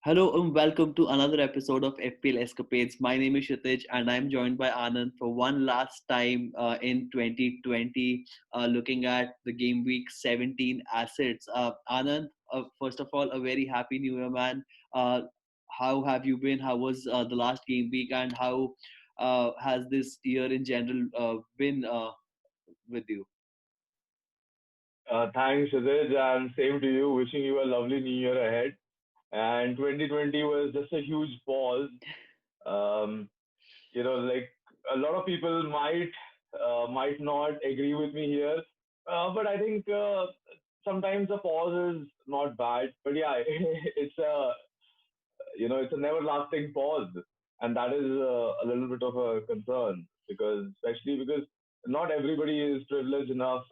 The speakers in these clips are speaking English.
Hello and welcome to another episode of FPL Escapades. My name is Kshitij and I'm joined by Anand for one last time in 2020, looking at the game week 17 assets. Anand, first of all, a very happy new year, man. Uh, how have you been? How was the last game week and how has this year in general been with you? Thanks, Kshitij, and same to you. Wishing you a lovely new year ahead. And 2020 was just a huge pause. Um, like a lot of people might not agree with me here, but I think sometimes a pause is not bad. But yeah, it's a never lasting pause, and that is a little bit of a concern because especially because not everybody is privileged enough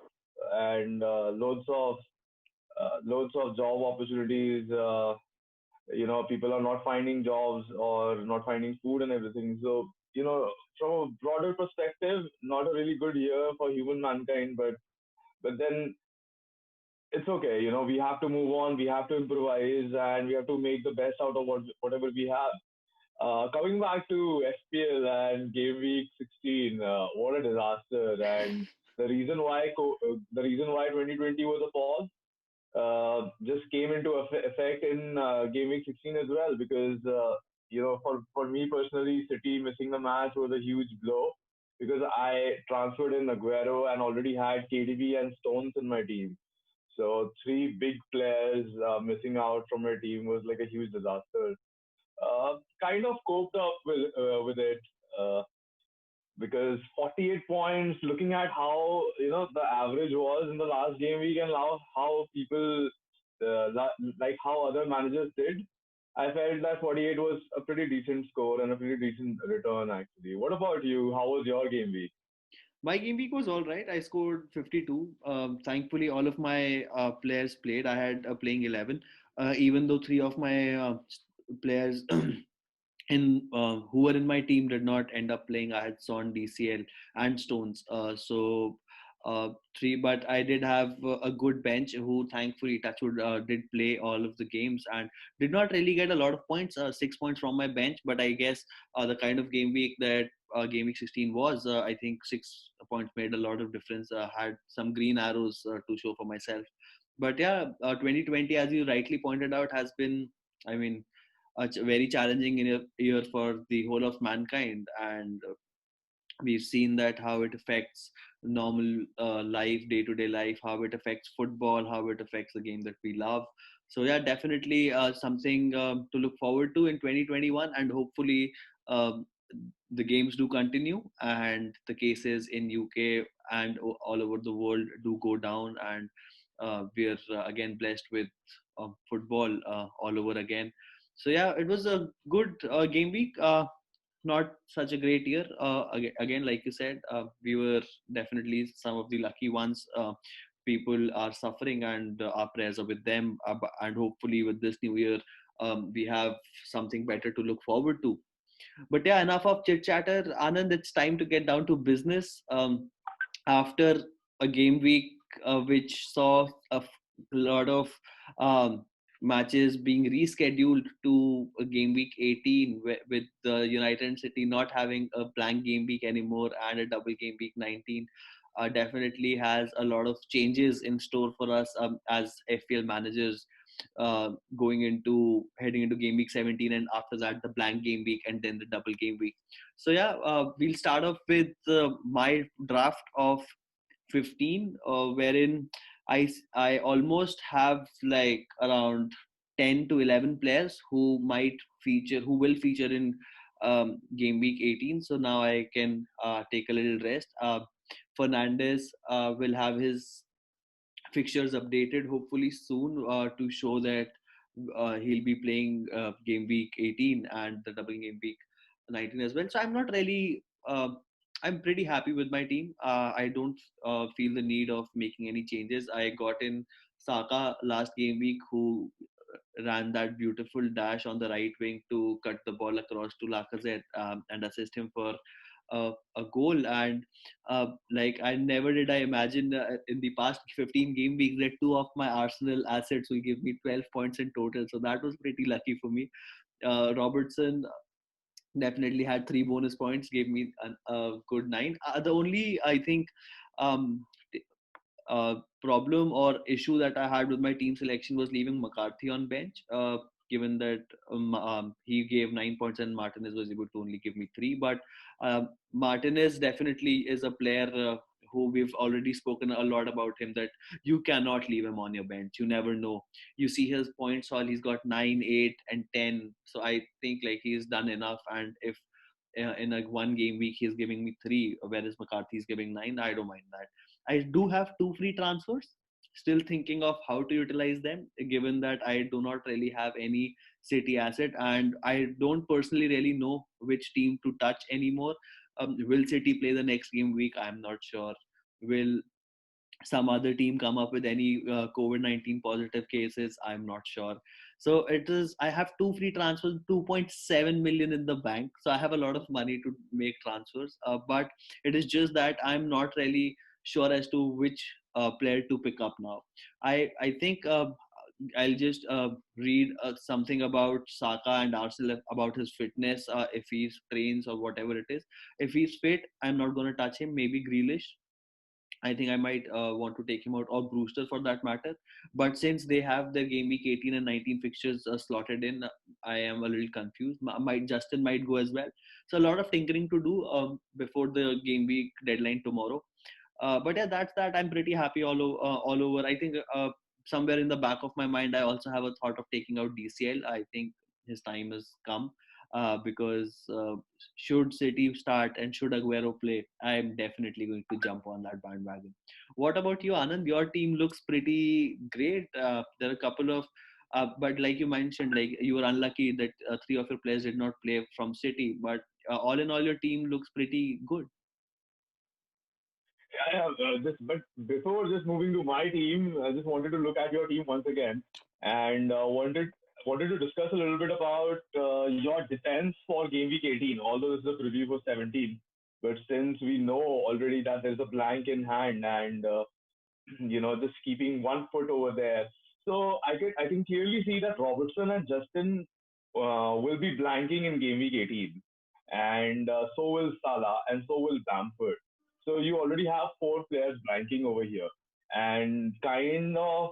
and loads of job opportunities. People are not finding jobs or not finding food and everything. So, from a broader perspective, not a really good year for human mankind. But then it's okay. We have to move on. We have to improvise, and we have to make the best out of whatever we have. Coming back to FPL and Game Week 16, what a disaster! And the reason why 2020 was a pause just came into effect in Game Week 16 as well because for me personally, City missing the match was a huge blow because I transferred in Aguero and already had KDB and Stones in my team. So three big players missing out from my team was like a huge disaster. Kind of coped up with it. Because 48 points, looking at how the average was in the last game week and how people like how other managers did, I felt that 48 was a pretty decent score and a pretty decent return actually. What about you? How was your game week? My game week was all right. I scored 52. Thankfully, all of my players played. I had a playing 11, even though three of my players who were in my team did not end up playing. I had Son, DCL, and Stones. Three, but I did have a good bench who thankfully Touchwood did play all of the games and did not really get a lot of points, 6 points from my bench. But I guess the kind of game week that game week 16 was, I think 6 points made a lot of difference. Had some green arrows to show for myself. But yeah, 2020, as you rightly pointed out, has been, I mean, very challenging year for the whole of mankind, and we've seen that how it affects normal life, day-to-day life, how it affects football, how it affects the game that we love. So yeah, definitely something to look forward to in 2021, and hopefully um, the games do continue and the cases in UK and all over the world do go down, and we're again blessed with football all over again. So yeah, it was a good game week. Not such a great year. Again, like you said, we were definitely some of the lucky ones. People are suffering, and our prayers are with them. And hopefully, with this new year, we have something better to look forward to. But yeah, enough of chit chatter. Anand, it's time to get down to business. After a game week which saw lot of um, matches being rescheduled to a game week 18 with the United City not having a blank game week anymore and a double game week 19, definitely has a lot of changes in store for us as FPL managers, heading into game week 17, and after that the blank game week and then the double game week. So yeah, we'll start off with my draft of 15, wherein I almost have like around 10 to 11 players who will feature in game week 18. So now I can take a little rest. Fernandez will have his fixtures updated hopefully soon to show that he'll be playing game week 18 and the double game week 19 as well. So I'm pretty happy with my team. I don't feel the need of making any changes. I got in Saka last game week, who ran that beautiful dash on the right wing to cut the ball across to Lacazette and assist him for a goal. And like I never did I imagine in the past 15 game weeks that two of my Arsenal assets will give me 12 points in total. So that was pretty lucky for me. Robertson definitely had three bonus points, gave me a good nine. The only I think um, problem or issue that I had with my team selection was leaving McCarthy on bench. Given that he gave 9 points and Martinez was able to only give me three, but Martinez definitely is a player who we've already spoken a lot about him. That you cannot leave him on your bench. You never know. You see his points all, he's got 9, 8, and 10. So I think like he's done enough. And if in a one game week he's giving me three, whereas McCarthy is giving nine, I don't mind that. I do have two free transfers. Still thinking of how to utilize them, given that I do not really have any City asset, and I don't personally really know which team to touch anymore. Will City play the next game week? I'm not sure. Will some other team come up with any COVID-19 positive cases? I'm not sure. So it is, I have two free transfers, 2.7 million in the bank. So I have a lot of money to make transfers. But it is just that I'm not really sure as to which player to pick up now. I think I'll just read something about Saka and Arsenal about his fitness, if he trains or whatever it is. If he's fit, I'm not going to touch him. Maybe Grealish, I think I might want to take him out, or Brewster for that matter. But since they have their game week 18 and 19 fixtures slotted in, I am a little confused. Might Justin might go as well. So a lot of tinkering to do before the game week deadline tomorrow. But yeah, that's that. I'm pretty happy all over. I think somewhere in the back of my mind, I also have a thought of taking out DCL. I think his time has come because should City start and should Aguero play, I'm definitely going to jump on that bandwagon. What about you, Anand? Your team looks pretty great. There are a couple of but like you mentioned, like you were unlucky that three of your players did not play from City. But all in all, your team looks pretty good. Yeah, but before just moving to my team, I just wanted to look at your team once again and wanted to discuss a little bit about your defense for game week 18. Although this is a preview for 17, but since we know already that there's a blank in hand and just keeping one foot over there. So I can clearly see that Robertson and Justin will be blanking in game week 18, and so will Salah, and so will Bamford. So you already have four players blanking over here, and kind of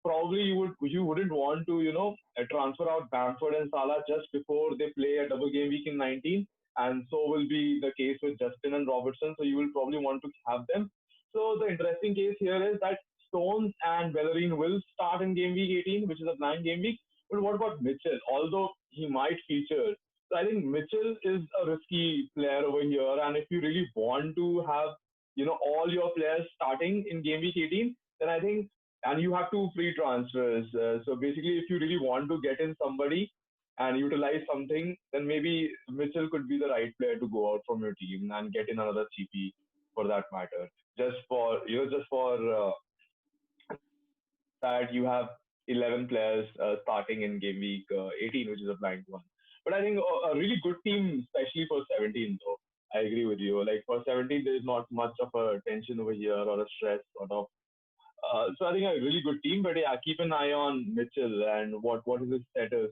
probably you wouldn't want to transfer out Bamford and Salah just before they play a double game week in 19, and so will be the case with Justin and Robertson. So you will probably want to have them. So the interesting case here is that Stones and Bellerin will start in game week 18, which is a blank game week. But what about Mitchell? Although he might feature, so I think Mitchell is a risky player over here. And if you really want to have all your players starting in game week 18, then I think and you have two free transfers. So basically, if you really want to get in somebody and utilize something, then maybe Mitchell could be the right player to go out from your team and get in another cheapie for that matter. Just for that you have 11 players starting in game week 18, which is a blank one. But I think a really good team, especially for 17, though. I agree with you. Like for 17, there is not much of a tension over here or a stress sort of. So I think a really good team, but yeah, keep an eye on Mitchell and what is his status.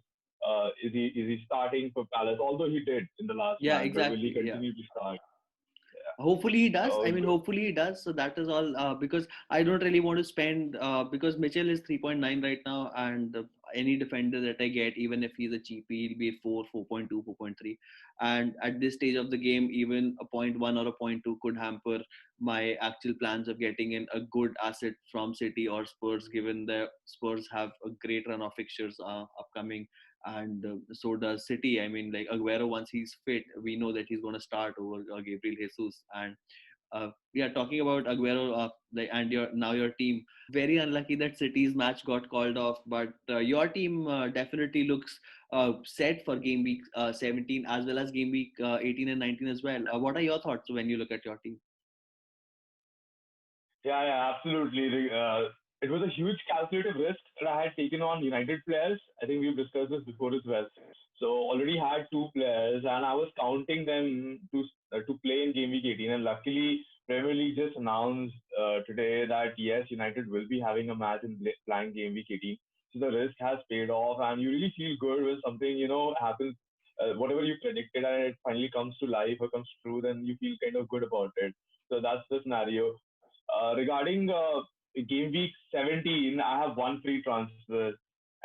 Is he starting for Palace? Although he did in the last Yeah, match, but will he exactly. Yeah. continue to start? Yeah. Hopefully he does. I mean, Good. hopefully he does. So that is all. Because I don't really want to spend. Because Mitchell is 3.9 right now, and any defender that I get, even if he's a cheapie, he'll be 4, 4.2, 4.3. And at this stage of the game, even a point 1 or a point 2 could hamper my actual plans of getting in a good asset from City or Spurs, given the Spurs have a great run of fixtures upcoming, and so does City. I mean, like Aguero, once he's fit, we know that he's going to start over Gabriel Jesus. And we are talking about Aguero, and your team. Very unlucky that City's match got called off, but your team definitely looks set for game week 17 as well as game week 18 and 19 as well. What are your thoughts when you look at your team? Yeah, absolutely. it was a huge calculative risk that I had taken on United players. I think we've discussed this before as well. So already had two players, and I was counting them to play in game week 18. And luckily, Premier League just announced today that yes, United will be having a match in playing game week 18. So the risk has paid off, and you really feel good when something happens. Whatever you predicted and it finally comes to life or comes true, then you feel kind of good about it. So that's the scenario. Regarding game week 17, I have one free transfer,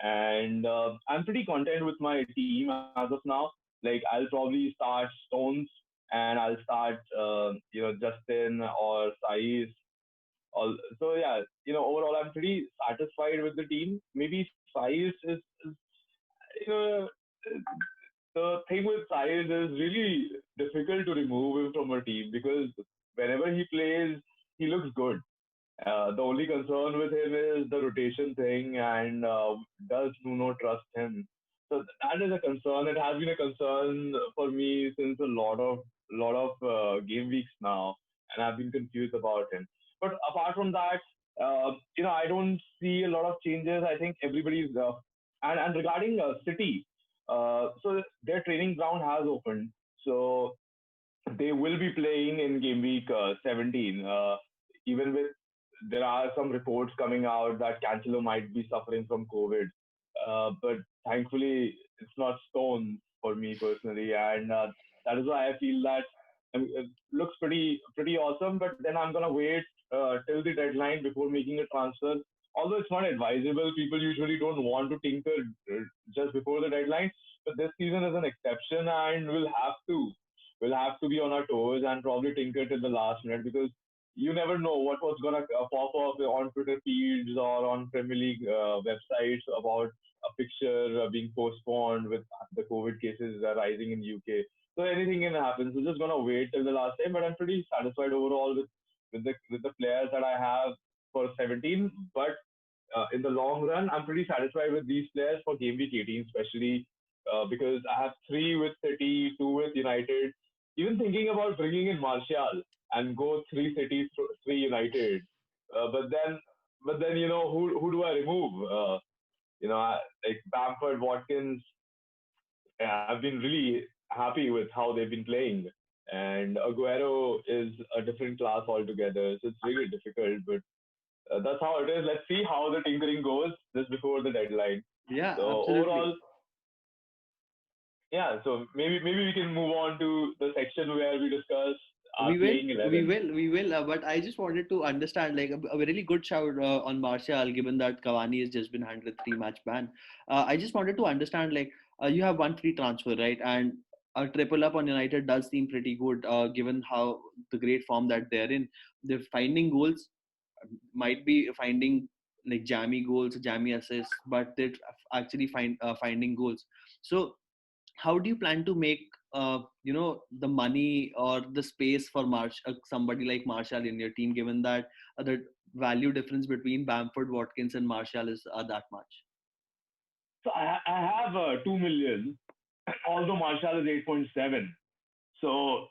and I'm pretty content with my team as of now. Like I'll probably start Stones, and I'll start Justin or Saiz. So yeah, overall I'm pretty satisfied with the team. Maybe Saiz is you know the thing with Saiz is really difficult to remove him from a team because whenever he plays, he looks good. The only concern with him is the rotation thing, and does Nuno trust him? So that is a concern. It has been a concern for me since a lot of game weeks now, and I've been confused about him. But apart from that, I don't see a lot of changes. I think everybody's and regarding City, so their training ground has opened. So they will be playing in game week 17. Even with there are some reports coming out that Cancelo might be suffering from COVID, but thankfully it's not stone for me personally, and that is why I feel that it looks pretty awesome. But then I'm gonna wait till the deadline before making a transfer. Although it's not advisable, people usually don't want to tinker just before the deadline. But this season is an exception, and we'll have to be on our toes and probably tinker till the last minute because you never know what was gonna pop up on Twitter feeds or on Premier League websites about a fixture being postponed with the COVID cases rising in UK. So anything can happen. So just gonna wait till the last time. But I'm pretty satisfied overall with the players that I have for 17. But in the long run, I'm pretty satisfied with these players for game week 18, especially because I have three with City, two with United. Even thinking about bringing in Martial and go three City, three United. But then who do I remove? Like Bamford, Watkins. I've been really happy with how they've been playing. And Aguero is a different class altogether, so it's really difficult. But that's how it is. Let's see how the tinkering goes just before the deadline. Yeah, So absolutely. overall, yeah. So maybe we can move on to the section where we discuss our We will, playing we 11. will, we will. But I just wanted to understand, like a really good shout on Martial, given that Cavani has just been handed a three-match ban. I just wanted to understand, like you have one free transfer, right? And a triple up on United does seem pretty good, given how the great form that they're in. They're finding goals, might be finding like jammy goals, jammy assists, but they're actually finding goals. So how do you plan to make the money or the space for somebody like Martial in your team, given that the value difference between Bamford, Watkins, and Martial is that much? So I have 2 million, although Marshall is 8.7. So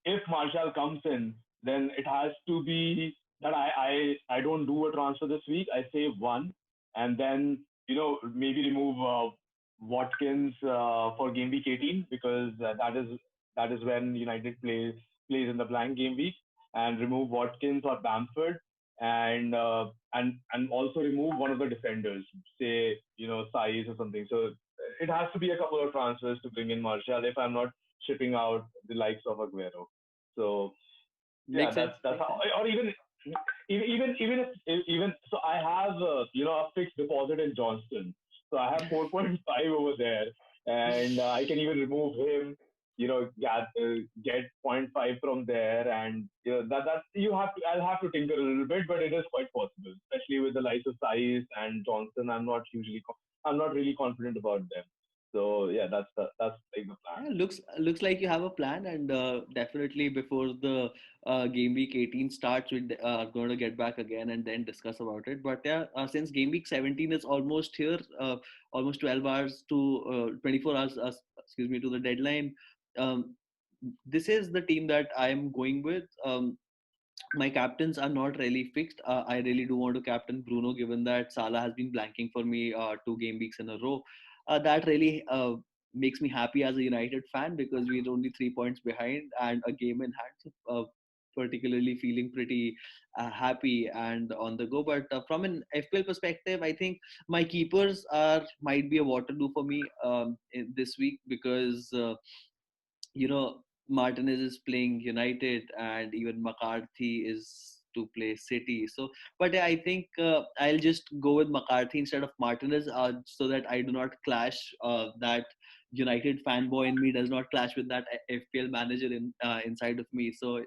if Marshall comes in, then it has to be that I don't do a transfer this week. I save one, and then maybe remove Watkins for game week 18 because that is when United plays in the blank game week, and remove Watkins or Bamford, and also remove one of the defenders, say size or something. So it has to be a couple of transfers to bring in Martial if I'm not shipping out the likes of Aguero. So yeah, Makes sense. that's Makes how. sense. Or even so, I have a fixed deposit in Johnston, so I have 4.5 over there, and I can even remove him. Get point 0.5 from there, and that you have to. I'll have to tinker a little bit, but it is quite possible, especially with the likes of Size and Johnson. I'm not really confident about them. So yeah, that's like the plan. Yeah, looks like you have a plan, and definitely before the game week 18 starts, we are going to get back again and then discuss about it. But yeah, since game week 17 is almost here, almost 12 hours to 24 hours, excuse me, to the deadline. Um, this is the team that I am going with. my captains are not really fixed. I really do want to captain Bruno, given that Salah has been blanking for me 2 game weeks in a row. That really makes me happy as a United fan, because we're only 3 points behind and a game in hand. So, particularly feeling pretty happy and on the go. But from an FPL perspective, I think my keepers are might be a water do for me this week, because Martinez is playing United and even McCarthy is to play City. So, but yeah, I think I'll just go with McCarthy instead of Martinez, so that I do not clash. That United fanboy in me does not clash with that FPL manager inside of me. So,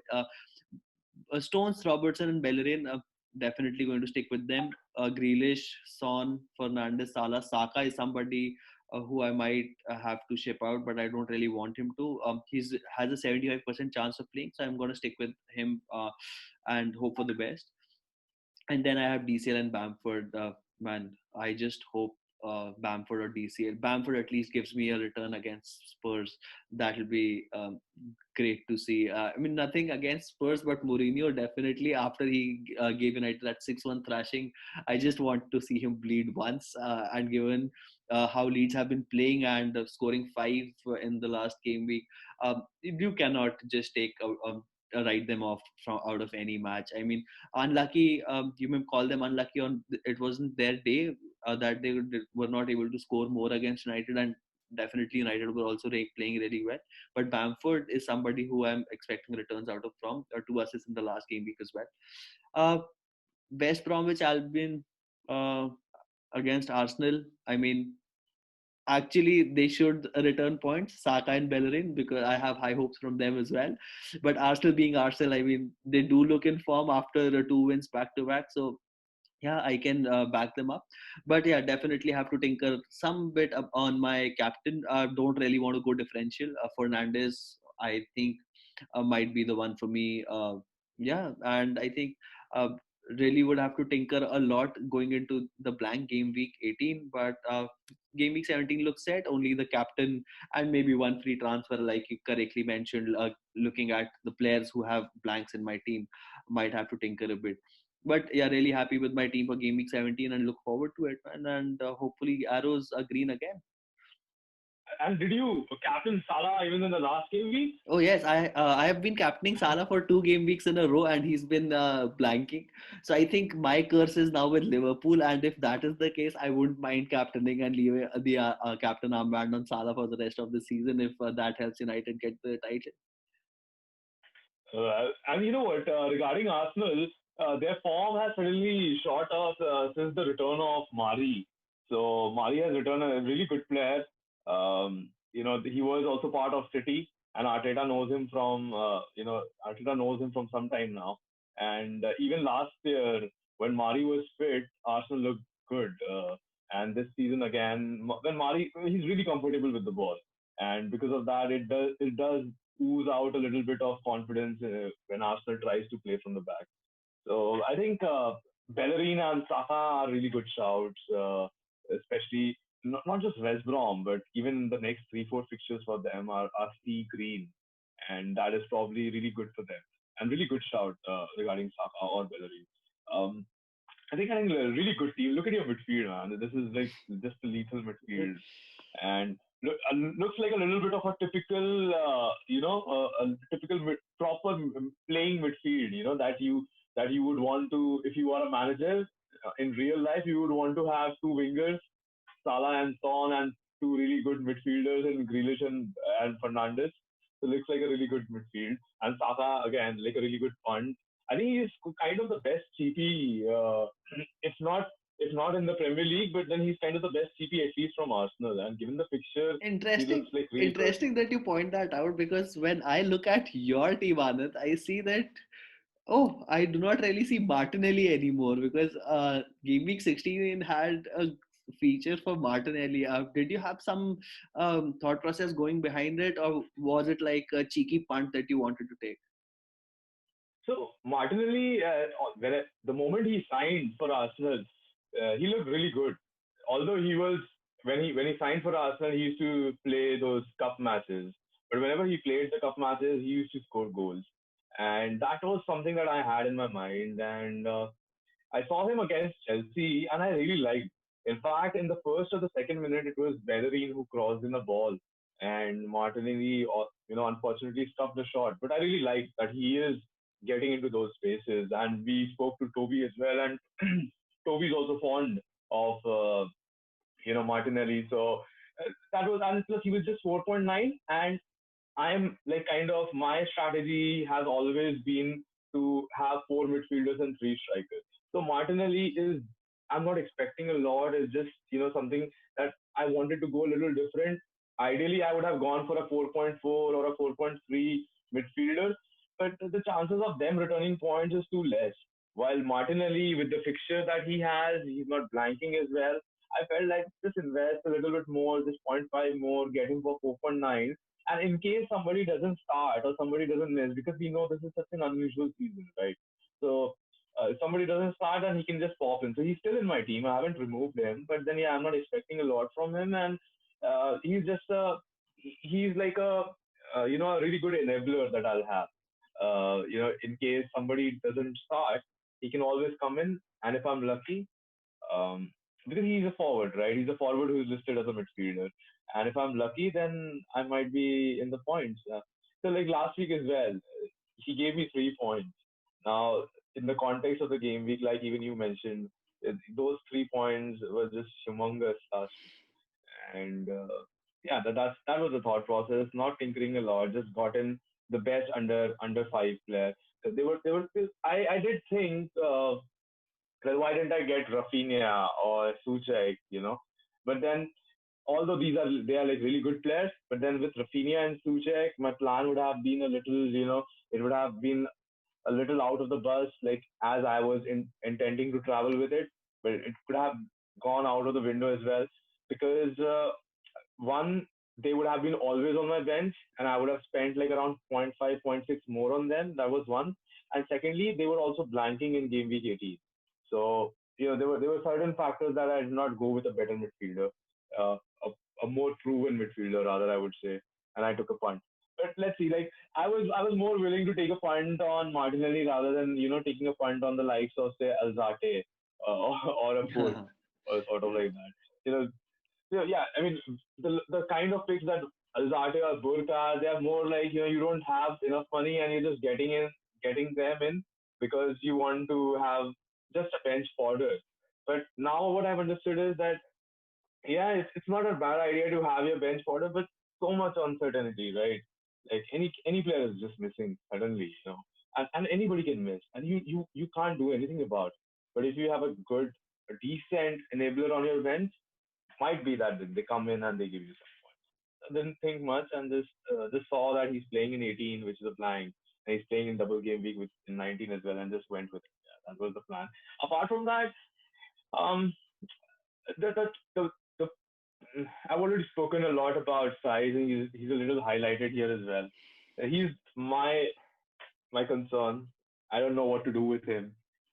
Stones, Robertson, and Bellerin, definitely going to stick with them. Grealish, Son, Fernandes, Salah, Saka is somebody who I might have to ship out, but I don't really want him to. He's has a 75% chance of playing, so I'm going to stick with him and hope for the best. And then I have DCL and Bamford. Man, I just hope Bamford or DCL. Bamford at least gives me a return against Spurs. That'll be great to see. I mean, nothing against Spurs, but Mourinho definitely, after he gave United that 6-1 thrashing, I just want to see him bleed once. And given how Leeds have been playing and scoring 5 in the last game week, you cannot just write them off from out of any match. I mean, unlucky, you may call them unlucky on it wasn't their day, that they were not able to score more against United, and definitely United were also playing really well. But Bamford is somebody who I'm expecting returns out of from 2 assists in the last game week as well. uh, West Bromwich Albion uh, against Arsenal, I mean, actually they should return points, Saka and Bellerin, because I have high hopes from them as well. But Arsenal being Arsenal, I mean, they do look in form after 2 wins back to back. So yeah, I can back them up. But yeah, definitely have to tinker some bit up on my captain. Don't really want to go differential. Fernandez, I think, might be the one for me. Yeah, and I think uh, really would have to tinker a lot going into the blank game week 18. But game week 17 looks set. Only the captain and maybe one free transfer, like you correctly mentioned. Looking at the players who have blanks in my team, might have to tinker a bit. But yeah, really happy with my team for game week 17 and look forward to it, man. And hopefully arrows are green again. And did you captain Salah even in the last game week? Oh yes, I have been captaining Salah for 2 game weeks in a row, and he's been blanking. So I think my curse is now with Liverpool, and if that is the case, I wouldn't mind captaining and leave the captain armband on Salah for the rest of the season if that helps United get the title. And you know what? Regarding Arsenal, their form has suddenly shot up since the return of Mari. So Mari has returned a really good player. He was also part of City, and Arteta knows him from Arteta knows him from some time now. And even last year, when Mari was fit, Arsenal looked good. And this season again, when Mari, he's really comfortable with the ball, and because of that, it does ooze out a little bit of confidence when Arsenal tries to play from the back. So I think Bellerin and Saka are really good shouts, especially not just West Brom, but even the next 3, 4 fixtures for them are sea green, and that is probably really good for them. And really good shout regarding Saka or Bellerin. Um, I think a really good team. Look at your midfield, man. This is like just a lethal midfield, and looks like a little bit of a typical, a typical proper playing midfield. That you would want to, if you are a manager in real life, you would want to have two wingers, Salah and Son, and two really good midfielders in Grealish and Fernandes. So it looks like a really good midfield. And Saka again, like a really good punt. I think he's kind of the best cheapie. If not, if not in the Premier League, but then he's kind of the best cheapie at least from Arsenal. And given the fixture, he looks Interesting, like really good. interesting that you point that out, because when I look at your team, Anand, I see that, oh, I do not really see Martinelli anymore, because Game Week 16 had a feature for Martinelli. Did you have some thought process going behind it, or was it like a cheeky punt that you wanted to take? So Martinelli, the moment he signed for Arsenal, he looked really good. Although he was when he signed for Arsenal, he used to play those cup matches. But whenever he played the cup matches, he used to score goals. and that was something that I had in my mind. And I saw him against Chelsea, and I really liked. In fact, in the first or the second minute, it was Bellerin who crossed in the ball, and Martinelli, unfortunately stuffed the shot. But I really liked that he is getting into those spaces. And we spoke to Toby as well, and Toby's also fond of Martinelli. So that was, and plus he was just 4.9, and I'm like kind of my strategy has always been to have four midfielders and three strikers. So Martinelli is, I'm not expecting a lot. It's just something that I wanted to go a little different. Ideally, I would have gone for a 4.4 or a 4.3 midfielder, but the chances of them returning points is too less. While Martinelli, with the fixture that he has, he's not blanking as well. I felt like just invest a little bit more, just point 0.5 more, get him for 4.9, and in case somebody doesn't start or somebody doesn't miss, because we know this is such an unusual season, right? So if somebody doesn't start, then he can just pop in. So he's still in my team. I haven't removed him, but then yeah, I'm not expecting a lot from him, and he's just he's like a really good enabler that I'll have. In case somebody doesn't start, he can always come in, and if I'm lucky, um, because he's a forward, right? He's a forward who's listed as a midfielder. And if I'm lucky, then I might be in the points. So like last week as well, he gave me 3 points. Now, in the context of the game week, like even you mentioned, those 3 points were just humongous last week. And yeah, that was the thought process. Not tinkering a lot, just gotten the best under five player. They were. I did think. Well, why didn't I get Rafinha or Suchek, But then, although they are like really good players, but then with Rafinha and Suchek, my plan would have been a little, it would have been a little out of the bus, like as I was intending to travel with it, but it could have gone out of the window as well because one, they would have been always on my bench, and I would have spent like around point 0.5, point 0.6 more on them. That was one. And secondly, they were also blanking in game week 18. So, there were certain factors that I did not go with a better midfielder, uh, a more proven midfielder, rather, I would say, and I took a punt. But let's see, like I was more willing to take a punt on Martinelli rather than taking a punt on the likes of say Alzate or a Foot or sort of like that. You know, yeah, I mean, the kind of picks that Alzate or Burka, they are more like, you don't have enough money and you're just getting them in because you want to have just a bench fodder. But now what I've understood is that, yeah, it's not a bad idea to have your bench fodder, but so much uncertainty, right? Like any player is just missing suddenly, and anybody can miss, and you can't do anything about it. But if you have a decent enabler on your bench, might be that they come in and they give you some points. I didn't think much and just saw that he's playing in 18, which is a blank, and he's playing in double game week with in 19 as well, and just went with it. Yeah, that was the plan. Apart from that, um, the I've already spoken a lot about size, and he's a little highlighted here as well. He's my concern. I don't know what to do with him.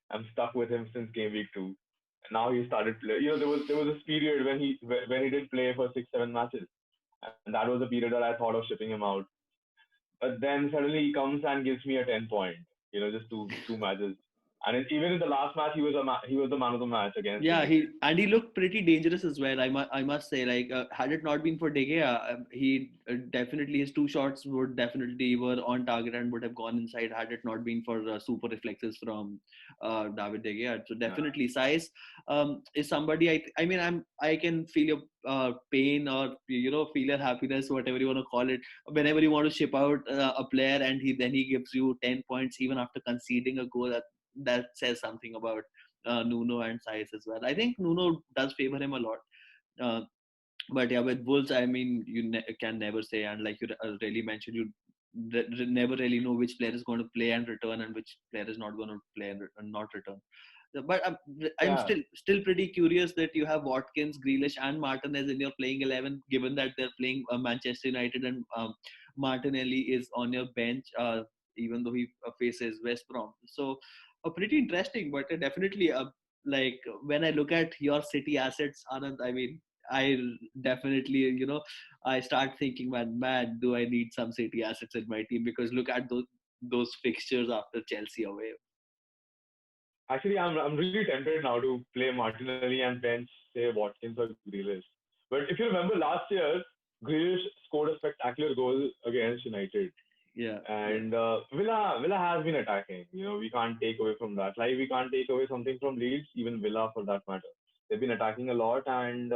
I'm stuck with him since game week 2. And now he started play. There was this period when he did play for 6 7 matches, and that was the period that I thought of shipping him out. But then suddenly he comes and gives me a 10 point. Just two matches. And even in the last match, he was the man of the match against Yeah, United. he looked pretty dangerous as well. I must say, like, had it not been for De Gea, he definitely his two shots would definitely were on target and would have gone inside had it not been for super reflexes from David De Gea. So Yeah, definitely size is somebody I mean I can feel your pain or feel your happiness, whatever you want to call it, whenever you want to ship out a player and he gives you 10 points even after conceding a goal. That says something about Nuno and Saiz as well. I think Nuno does favor him a lot. Uh, but yeah, with Wolves, I mean, you can never say, and like you really mentioned, you never really know which player is going to play and return, and which player is not going to play and not return. But I'm yeah, still pretty curious that you have Watkins, Grealish, and Martinez in your playing 11, given that they're playing Manchester United and Martinelli is on your bench, even though he faces West Brom. So, pretty interesting, but definitely, like when I look at your City assets, Anand, I mean, I definitely, I start thinking, man, do I need some City assets in my team? Because look at those. those fixtures after Chelsea away. Actually, I'm really tempted now to play Martinelli and bench, say, Watkins or Grealish. But if you remember last year, Grealish scored a spectacular goal against United. Yeah, yeah. And Villa has been attacking. We can't take away from that. Like we can't take away something from Leeds, even Villa for that matter. They've been attacking a lot, and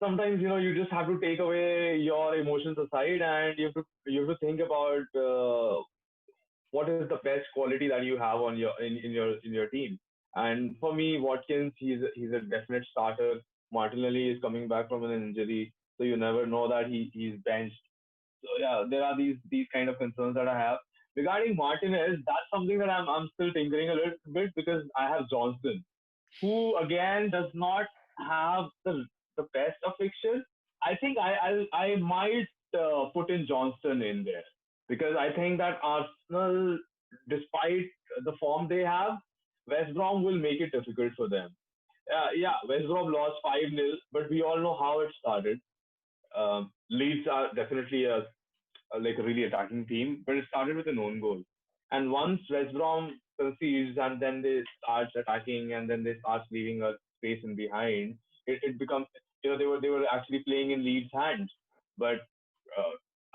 sometimes you just have to take away your emotions aside, and you have to think about what is the best quality that you have in your team. And for me, Watkins, he's a definite starter. Martinelli is coming back from an injury, so you never know that he's benched. So yeah, there are these kind of concerns that I have regarding Martinez. That's something that I'm still tinkering a little bit because I have Johnson, who again does not have the best of fixtures. I think I might put in Johnston in there because I think that Arsenal, despite the form they have, West Brom will make it difficult for them. Yeah, West Brom lost 5-0, but we all know how it started. Leeds are definitely like a really attacking team, but it started with an own goal. And once West Brom concedes and then they start attacking and then they start leaving a space in behind, it becomes they were actually playing in Leeds' hands. But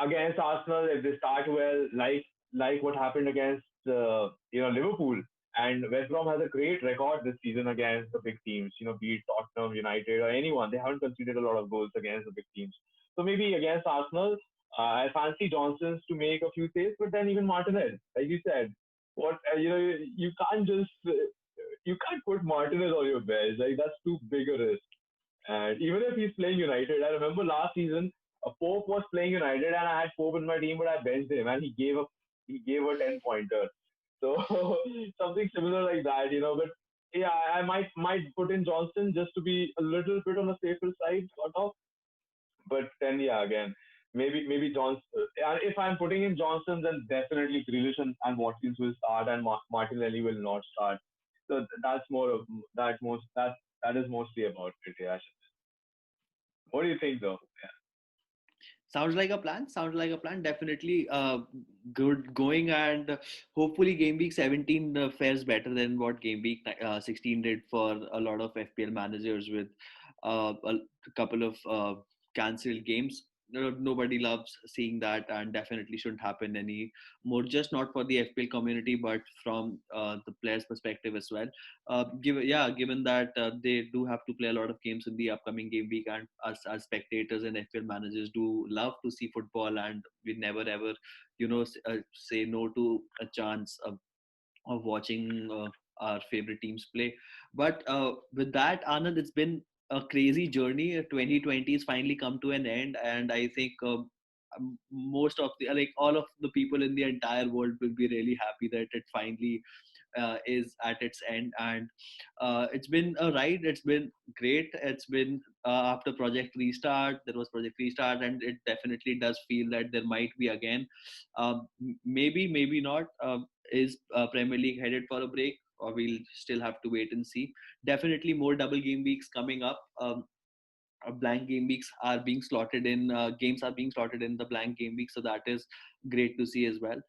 against Arsenal, if they start well, like what happened against Liverpool. And West Brom has a great record this season against the big teams, be it Tottenham, United, or anyone. They haven't conceded a lot of goals against the big teams. So maybe against Arsenal, I fancy Johnson's to make a few saves, but then even Martinez, like you said, what you can't just you can't put Martinez on your bench. Like that's too big a risk. And even if he's playing United, I remember last season, Pope was playing United, and I had Pope in my team, but I benched him, and he gave a 10 pointer. So something similar like that. But yeah, I might put in Johnston just to be a little bit on the safer side, sort of. But then yeah, again, maybe Johnson. And if I'm putting in Johnson, then definitely Grealish and Watkins will start, and Martinelli will not start. So that's more of that is mostly about it. Yeah. What do you think though? Sounds like a plan. Sounds like a plan. Definitely good going, and hopefully game week 17 fares better than what game week 16 did for a lot of FPL managers with a couple of cancelled games. Nobody loves seeing that, and definitely shouldn't happen any more. Just not for the FPL community, but from the players' perspective as well. Given that they do have to play a lot of games in the upcoming game week, and us as spectators and FPL managers do love to see football, and we never ever, say no to a chance of watching our favorite teams play. But with that, Anand, it's been a crazy journey. 2020 has finally come to an end, and I think most of the like all of the people in the entire world will be really happy that it finally is at its end. And it's been a ride. It's been great. It's been after Project Restart, there was Project Restart, and it definitely does feel that there might be again. Maybe not. Is Premier League headed for a break, or we'll still have to wait and see? Definitely more double game weeks coming up. Blank game weeks are being slotted in, games are being slotted in the blank game week, so that is great to see as well.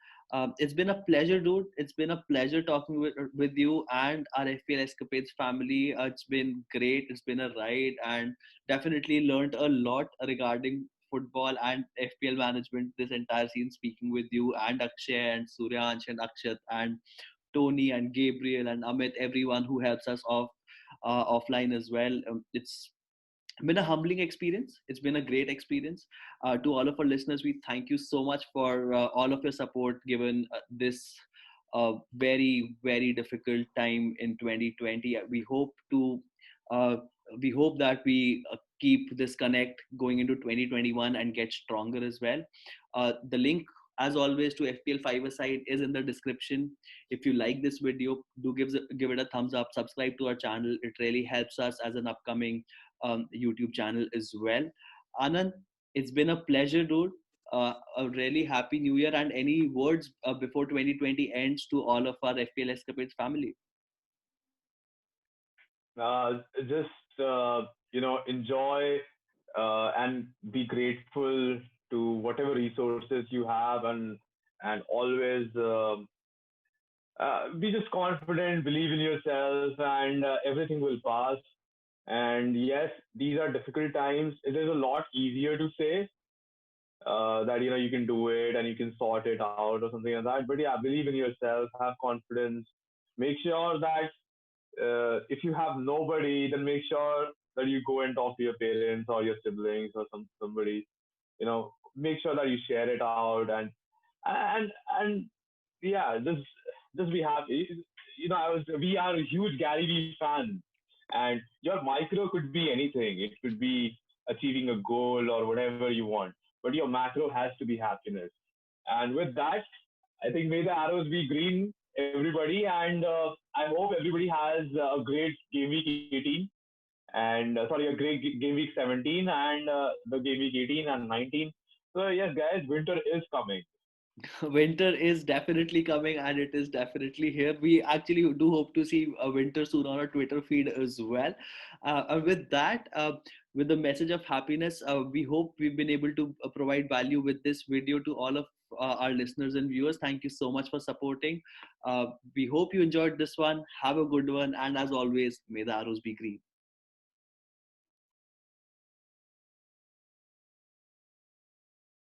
It's been a pleasure, dude. It's been a pleasure talking with you and our FPL Escapades family. It's been great. It's been a ride, and definitely learned a lot regarding football and FPL management this entire scene, speaking with you and Akshay and Suryansh and Akshat and Tony and Gabriel and Amit, everyone who helps us offline as well. It's been a humbling experience. It's been a great experience. To all of our listeners, we thank you so much for all of your support given this very difficult time in 2020. Uh, we hope that we keep this connect going into 2021 and get stronger as well. The link, as always, to FPL 5-a-side is in the description. If you like this video, do give it a thumbs up, subscribe to our channel. It really helps us as an upcoming YouTube channel as well. Anand, it's been a pleasure, dude. A really happy new year, and any words before 2020 ends to all of our FPL Escapades family? Just enjoy and be grateful to whatever resources you have, and always be just confident, believe in yourself, and everything will pass. And yes, these are difficult times. It is a lot easier to say that you can do it and you can sort it out or something like that. But yeah, believe in yourself, have confidence. Make sure that if you have nobody, then make sure that you go and talk to your parents or your siblings or somebody. Make sure that you share it out, and yeah, just be happy. We are huge Gary Vee fans, and your micro could be anything. It could be achieving a goal or whatever you want, but your macro has to be happiness. And with that, I think may the arrows be green, everybody, and I hope everybody has a great game week 18 and sorry, a great game week 17 and the game week 18 and 19. So yes, guys, winter is coming. Winter is definitely coming and it is definitely here. We actually do hope to see a winter soon on our Twitter feed as well. And with that, with the message of happiness, we hope we've been able to provide value with this video to all of our listeners and viewers. Thank you so much for supporting. We hope you enjoyed this one. Have a good one. And as always, may the arrows be green.